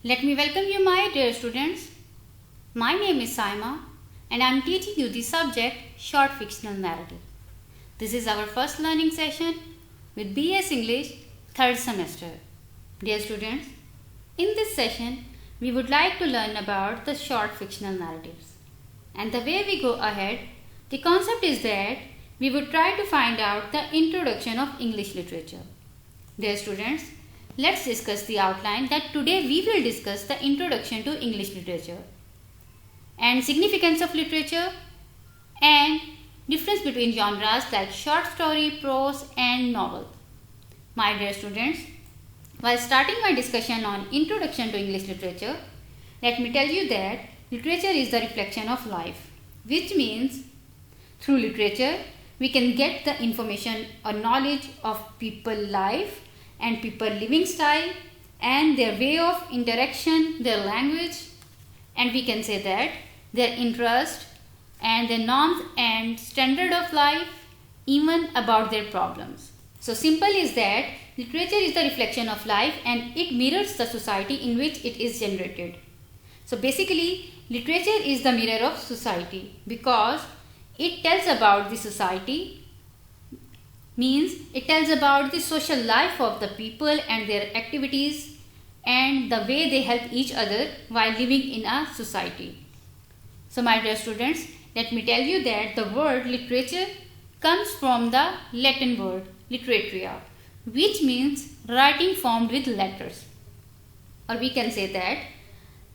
Let me welcome you, my dear students. My name is Saima and I am teaching you the subject Short Fictional Narrative. This is our first learning session with BS English 3rd semester. Dear students, in this session we would like to learn about the short fictional narratives. And the way we go ahead, the concept is that we would try to find out the introduction of English literature. Dear students, let's discuss the outline that today we will discuss the introduction to English literature and significance of literature and difference between genres like short story, prose and novel. My dear students, while starting my discussion on introduction to English literature, let me tell you that literature is the reflection of life, which means through literature we can get the information or knowledge of people's life and people living style and their way of interaction, their language, and we can say that their interest and their norms and standard of life, even about their problems. So simple is that literature is the reflection of life and it mirrors the society in which it is generated. So basically literature is the mirror of society because it tells about the society, means it tells about the social life of the people and their activities and the way they help each other while living in a society. So my dear students, let me tell you that the word literature comes from the Latin word literaria, which means writing formed with letters, or we can say that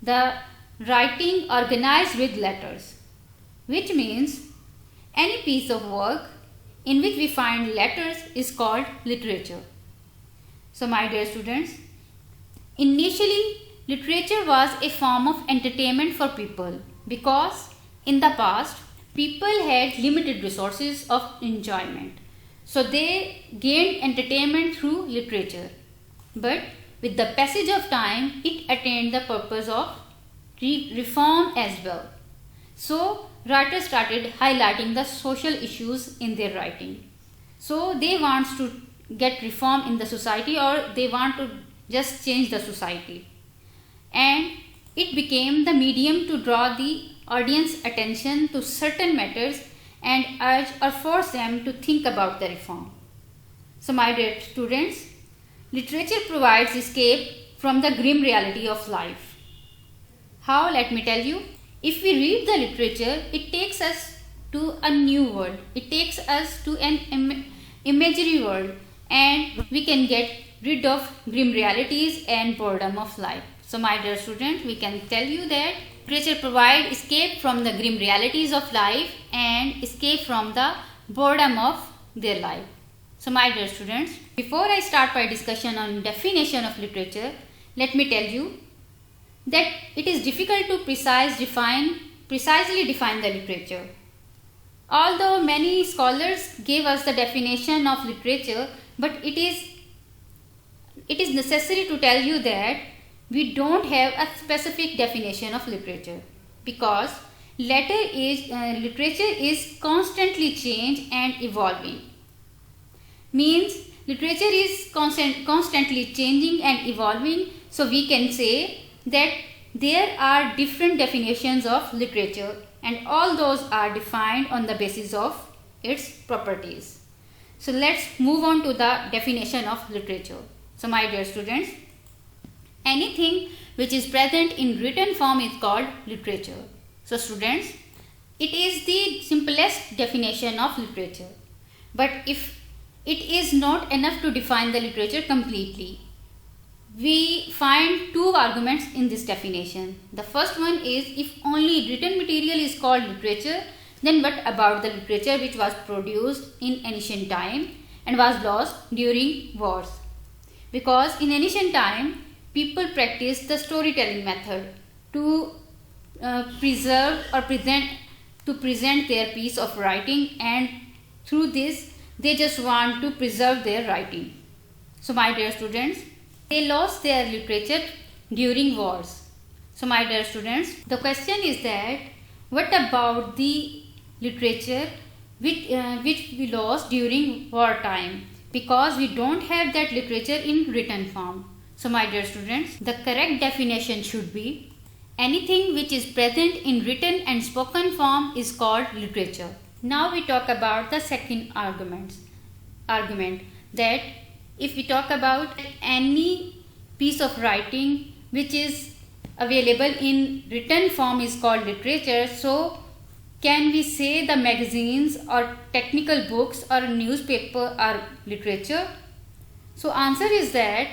the writing organized with letters, which means any piece of work in which we find letters is called literature. So my dear students, initially literature was a form of entertainment for people because in the past people had limited resources of enjoyment. So they gained entertainment through literature. But with the passage of time, it attained the purpose of reform as well. So writers started highlighting the social issues in their writing. So they want to get reform in the society or they want to just change the society. And it became the medium to draw the audience attention to certain matters and urge or force them to think about the reform. So my dear students, literature provides escape from the grim reality of life. How? Let me tell you. If we read the literature, it takes us to a new world. It takes us to an imaginary world and we can get rid of grim realities and boredom of life. So my dear student, we can tell you that literature provides escape from the grim realities of life and escape from the boredom of their life. So my dear students, before I start my discussion on definition of literature, let me tell you that it is difficult to precisely define the literature. Although many scholars gave us the definition of literature, but it is necessary to tell you that we don't have a specific definition of literature because literature is constantly changed and evolving. Means literature is constantly changing and evolving, so we can say that there are different definitions of literature and all those are defined on the basis of its properties. So let's move on to the definition of literature. So my dear students, anything which is present in written form is called literature. So students, it is the simplest definition of literature. But if it is not enough to define the literature completely, we find two arguments in this definition. The first one is if only written material is called literature, then what about the literature which was produced in ancient time and was lost during wars? Because in ancient time, people practiced the storytelling method to preserve or present their piece of writing, and through this they just want to preserve their writing. So my dear students, they lost their literature during wars. So my dear students, the question is that what about the literature which we lost during wartime? Because we don't have that literature in written form. So my dear students, the correct definition should be anything which is present in written and spoken form is called literature. Now we talk about the second argument that if we talk about any piece of writing which is available in written form is called literature, so can we say the magazines or technical books or newspaper are literature? So answer is that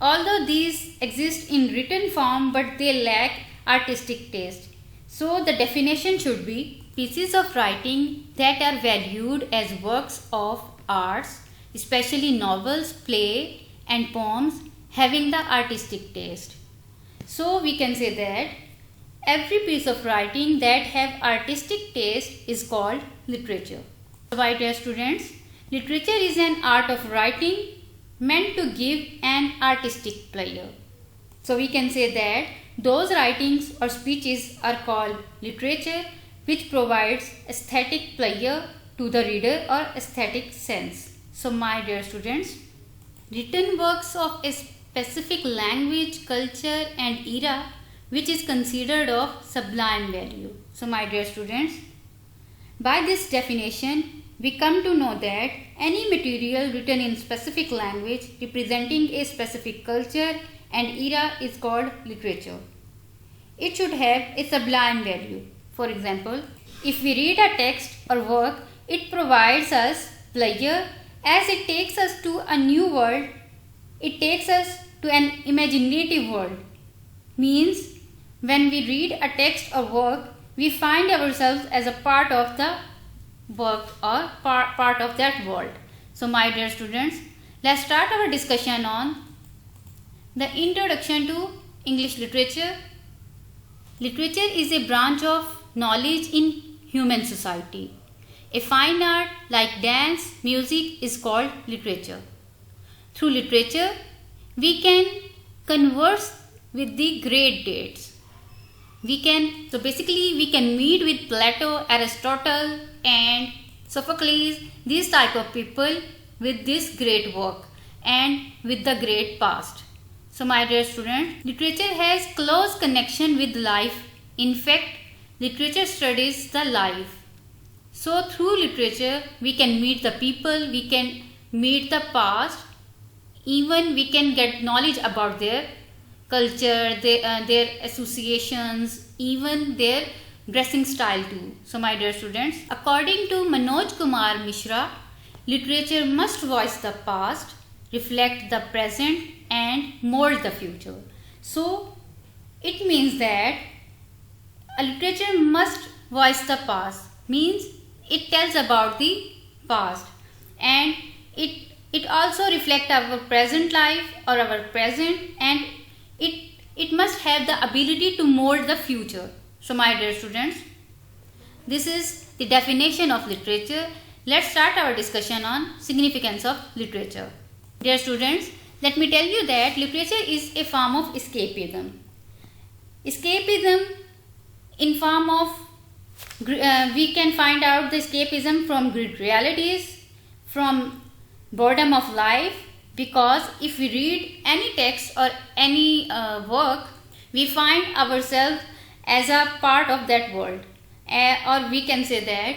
although these exist in written form but they lack artistic taste. So the definition should be pieces of writing that are valued as works of arts, especially novels, play and poems having the artistic taste. So we can say that every piece of writing that have artistic taste is called literature. So my dear students, literature is an art of writing meant to give an artistic pleasure. So we can say that those writings or speeches are called literature which provides aesthetic pleasure to the reader or aesthetic sense. So my dear students, written works of a specific language, culture and era which is considered of sublime value. So my dear students, by this definition we come to know that any material written in specific language representing a specific culture and era is called literature. It should have a sublime value. For example, if we read a text or work, it provides us pleasure as it takes us to a new world. It takes us to an imaginative world. Means when we read a text or work, we find ourselves as a part of the work or part of that world. So my dear students, let's start our discussion on the introduction to English literature. Literature is a branch of knowledge in human society. A fine art like dance, music is called literature. Through literature, we can converse with the great dates. We can meet with Plato, Aristotle and Sophocles, these type of people with this great work and with the great past. So my dear students, literature has close connection with life. In fact, literature studies the life. So through literature, we can meet the people, we can meet the past, even we can get knowledge about their culture, their associations, even their dressing style too. So my dear students, according to Manoj Kumar Mishra, literature must voice the past, reflect the present and mold the future. So it means that a literature must voice the past, means it tells about the past and it also reflects our present life or our present, and it must have the ability to mold the future. So my dear students, this is the definition of literature. Let's start our discussion on significance of literature. Dear students, let me tell you that literature is a form of escapism. Escapism in form of, we can find out the escapism from grid realities, from boredom of life, because if we read any text or any work, we find ourselves as a part of that world, or we can say that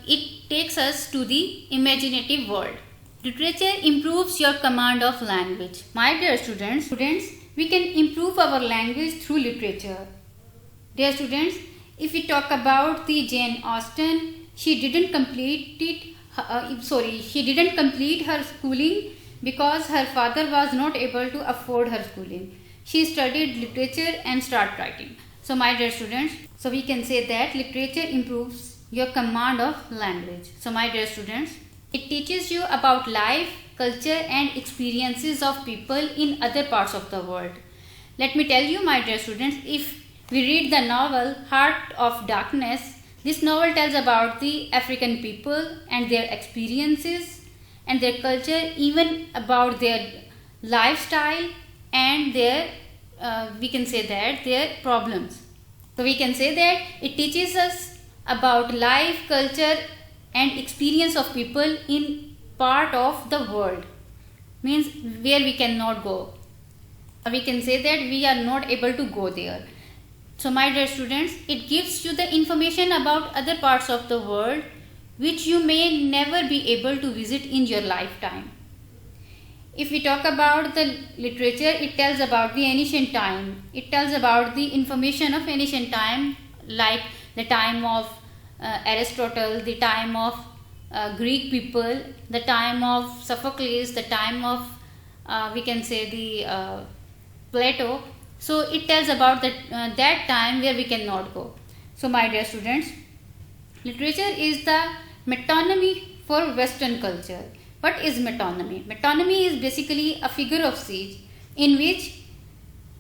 it takes us to the imaginative world. Literature improves your command of language. My dear students, we can improve our language through literature. Dear students, if we talk about the Jane Austen, she didn't complete her schooling because her father was not able to afford her schooling. She studied literature and started writing. So my dear students, so we can say that literature improves your command of language. So my dear students, it teaches you about life, culture and experiences of people in other parts of the world. Let me tell you, my dear students, if we read the novel Heart of Darkness, this novel tells about the African people and their experiences and their culture, even about their lifestyle and their, we can say that, their problems. So we can say that it teaches us about life, culture and experience of people in part of the world, means where we cannot go. We can say that we are not able to go there. So my dear students, it gives you the information about other parts of the world which you may never be able to visit in your lifetime. If we talk about the literature, it tells about the ancient time. It tells about the information of ancient time, like the time of Aristotle, the time of Greek people, the time of Sophocles, the time of we can say the Plato. So it tells about that time where we cannot go. So my dear students, literature is the metonymy for Western culture. What is metonymy? Metonymy is basically a figure of speech in which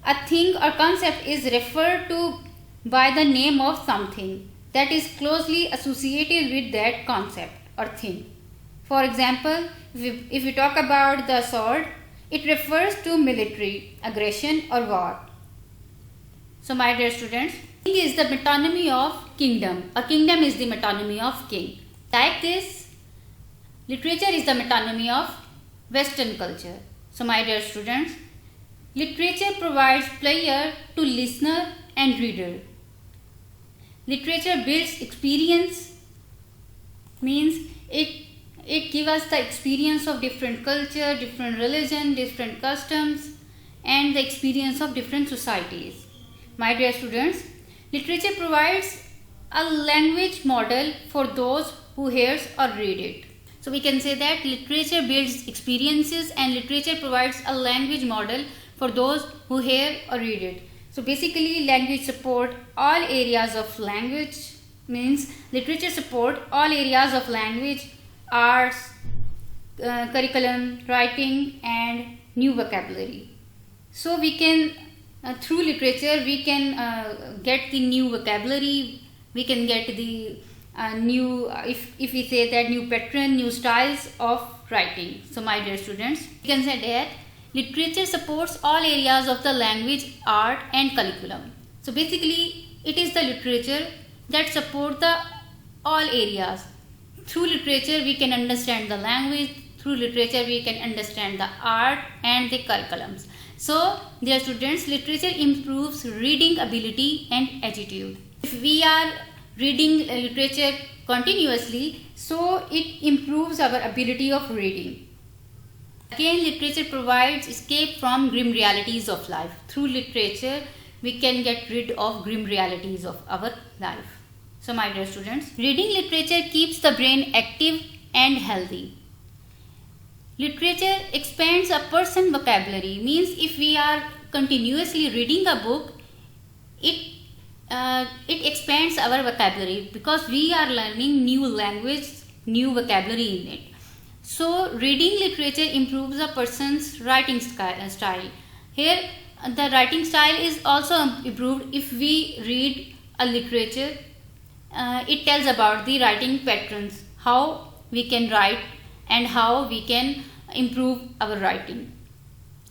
a thing or concept is referred to by the name of something that is closely associated with that concept or thing. For example, if we talk about the sword, it refers to military aggression or war. So my dear students, king is the metonymy of kingdom. A kingdom is the metonymy of king. Like this, literature is the metonymy of Western culture. So my dear students, literature provides pleasure to listener and reader. Literature builds experience, means it gives us the experience of different culture, different religion, different customs, and the experience of different societies. My dear students, literature provides a language model for those who hears or read it. So we can say that literature builds experiences and literature provides a language model for those who hear or read it. So basically, language support all areas of language, means literature support all areas of language, arts, curriculum, writing and new vocabulary. So we can through literature we can get the new vocabulary, we can get the new if we say that new pattern, new styles of writing. So my dear students, we can say that literature supports all areas of the language, art and curriculum. So basically it is the literature that support the all areas. Through literature we can understand the language, through literature we can understand the art and the curriculums. So dear students, literature improves reading ability and attitude. If we are reading literature continuously, so it improves our ability of reading. Again, literature provides escape from grim realities of life. Through literature we can get rid of grim realities of our life. So my dear students, reading literature keeps the brain active and healthy. Literature expands a person's vocabulary, means if we are continuously reading a book, it expands our vocabulary because we are learning new language, new vocabulary in it. So reading literature improves a person's writing style. Here the writing style is also improved if we read a literature. It tells about the writing patterns, how we can write and how we can improve our writing.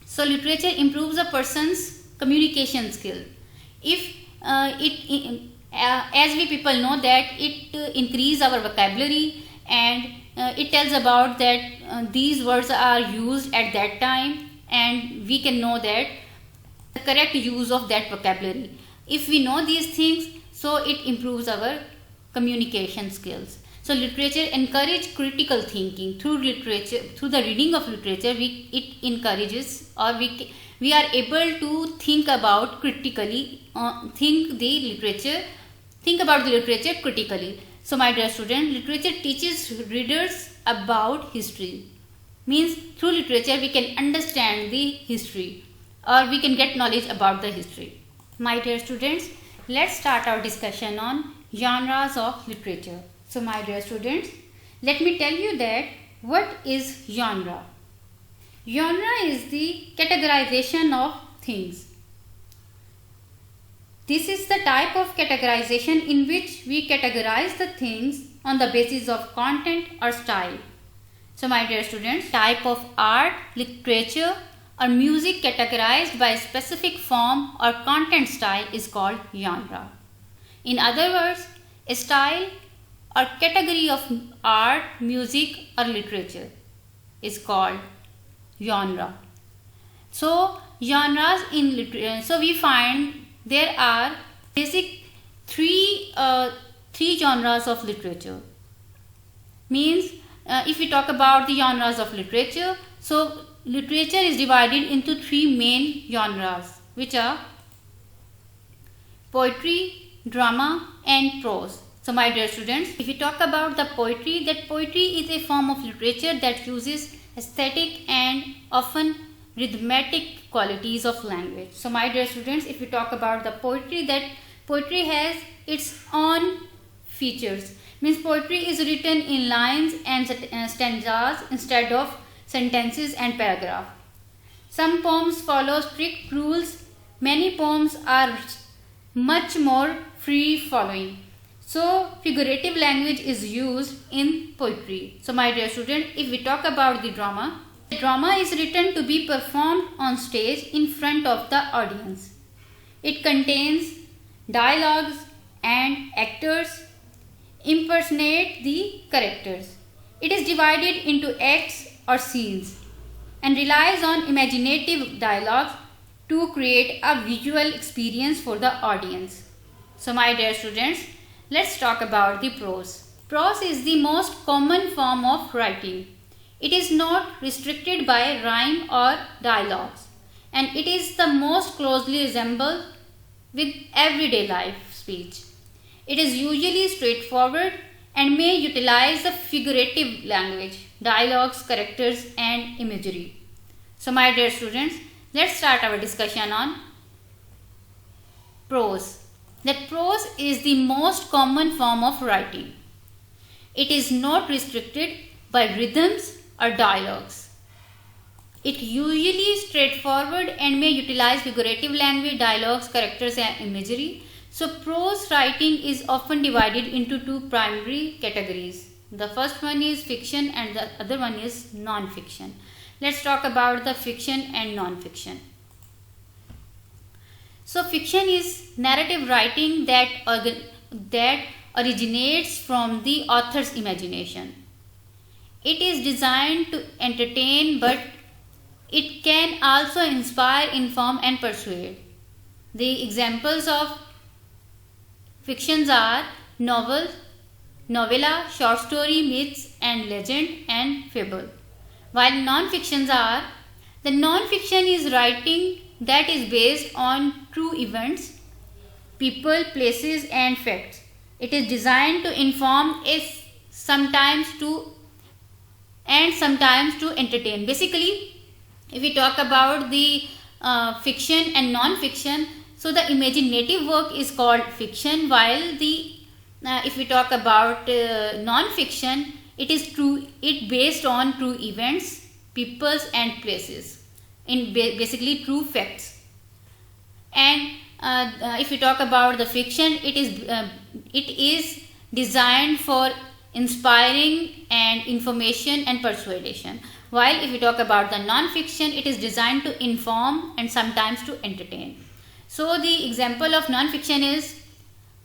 So literature improves a person's communication skill. If as we people know that it increase our vocabulary and it tells about that these words are used at that time and we can know that the correct use of that vocabulary. If we know these things, so it improves our communication skills. So literature encourages critical thinking. Through literature, through the reading of literature, it encourages, or we are able to think about critically, think about the literature critically. So my dear student, literature teaches readers about history. Means through literature we can understand the history, or we can get knowledge about the history. My dear students, let's start our discussion on genres of literature. So my dear students, let me tell you that what is genre. Genre is the categorization of things. This is the type of categorization in which we categorize the things on the basis of content or style. So my dear students, type of art, literature or music categorized by a specific form or content style is called genre. In other words, a style or category of art, music or literature is called genre. So genres in literature. So we find there are basic three genres of literature. Means if we talk about the genres of literature, so literature is divided into three main genres, which are poetry, drama and prose. So my dear students, if we talk about the poetry, that poetry is a form of literature that uses aesthetic and often rhythmic qualities of language. So my dear students, if we talk about the poetry, that poetry has its own features. Means poetry is written in lines and stanzas instead of sentences and paragraphs. Some poems follow strict rules. Many poems are much more free flowing. So figurative language is used in poetry. So my dear student, if we talk about the drama is written to be performed on stage in front of the audience. It contains dialogues and actors impersonate the characters. It is divided into acts or scenes and relies on imaginative dialogues to create a visual experience for the audience. So my dear students, let's talk about the prose. Prose is the most common form of writing. It is not restricted by rhyme or dialogues, and it is the most closely resembled with everyday life speech. It is usually straightforward and may utilize the figurative language, dialogues, characters and imagery. So my dear students, let's start our discussion on prose. That prose is the most common form of writing. It is not restricted by rhythms or dialogues. It usually straightforward and may utilize figurative language, dialogues, characters and imagery. So prose writing is often divided into two primary categories. The first one is fiction and the other one is non-fiction. Let's talk about the fiction and non-fiction. So fiction is narrative writing that originates from the author's imagination. It is designed to entertain, but it can also inspire, inform and persuade. The examples of fictions are novels, novella, short story, myths and legend and fable. While non-fictions are, the non-fiction is writing that is based on true events, people, places and facts. It is designed to inform, sometimes to entertain. Basically, if we talk about the fiction and non-fiction, so the imaginative work is called fiction, while if we talk about non-fiction, it based on true events, peoples and places, in basically true facts. And if we talk about the fiction, it is designed for inspiring and information and persuasion, while if we talk about the non-fiction, it is designed to inform and sometimes to entertain. So the example of non-fiction is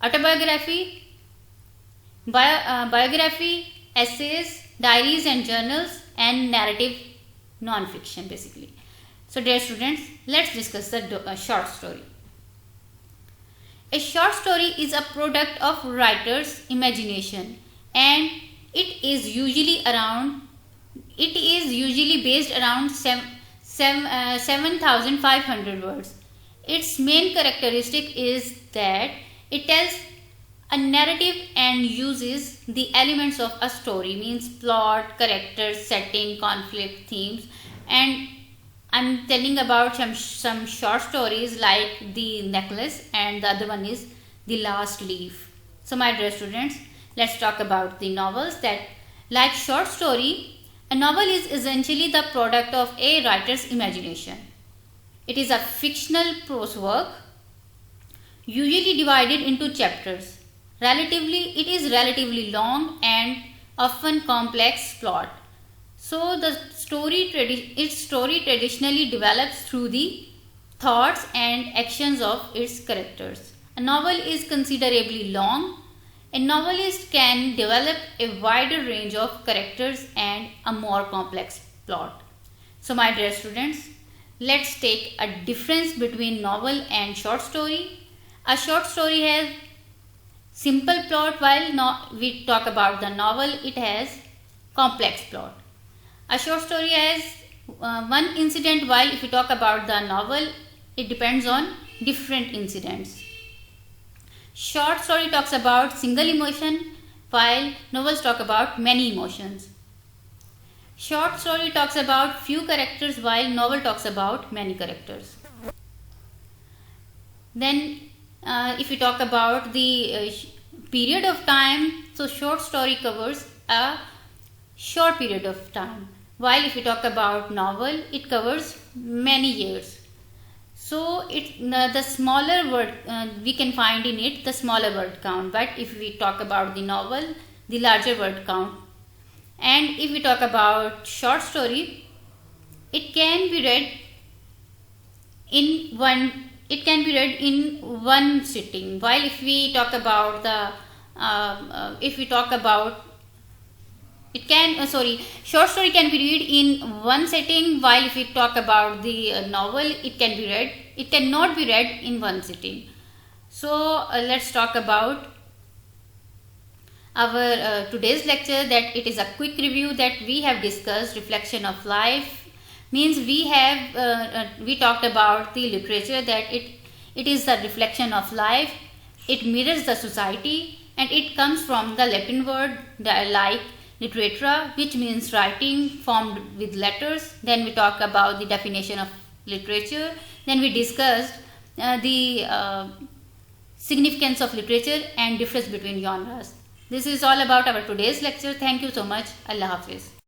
autobiography, biography, essays, diaries and journals and narrative non-fiction basically. So dear students, let's discuss the short story. A short story is a product of writer's imagination, and it is usually based around 7,500 words. Its main characteristic is that it tells a narrative and uses the elements of a story, means plot, characters, setting, conflict, themes. And I'm telling about some short stories like The Necklace, and the other one is The Last Leaf. So my dear students, let's talk about the novels. That like short story, a novel is essentially the product of a writer's imagination. It is a fictional prose work, usually divided into chapters. It is relatively long and often complex plot. So its story traditionally develops through the thoughts and actions of its characters. A novel is considerably long. A novelist can develop a wider range of characters and a more complex plot. So my dear students, let's take a difference between novel and short story. A short story has simple plot, while we talk about the novel, it has complex plot. A short story has one incident, while if we talk about the novel, it depends on different incidents. Short story talks about single emotion, while novels talk about many emotions. Short story talks about few characters, while novel talks about many characters. Then if we talk about the period of time, so short story covers a short period of time, while if we talk about novel, it covers many years. So the smaller word we can find in it the smaller word count, but if we talk about the novel, the larger word count. And if we talk about short story, it can be read in one sitting, while if we talk about short story can be read in one sitting, while if we talk about the novel, it cannot be read in one sitting. So let's talk about our today's lecture, that it is a quick review that we have discussed reflection of life. Means we talked about the literature, that it is the reflection of life, it mirrors the society, and it comes from the Latin word like literatura, which means writing formed with letters. Then we talk about the definition of literature. Then we discussed the significance of literature and difference between genres. This is all about our today's lecture. Thank you so much. Allah Hafiz.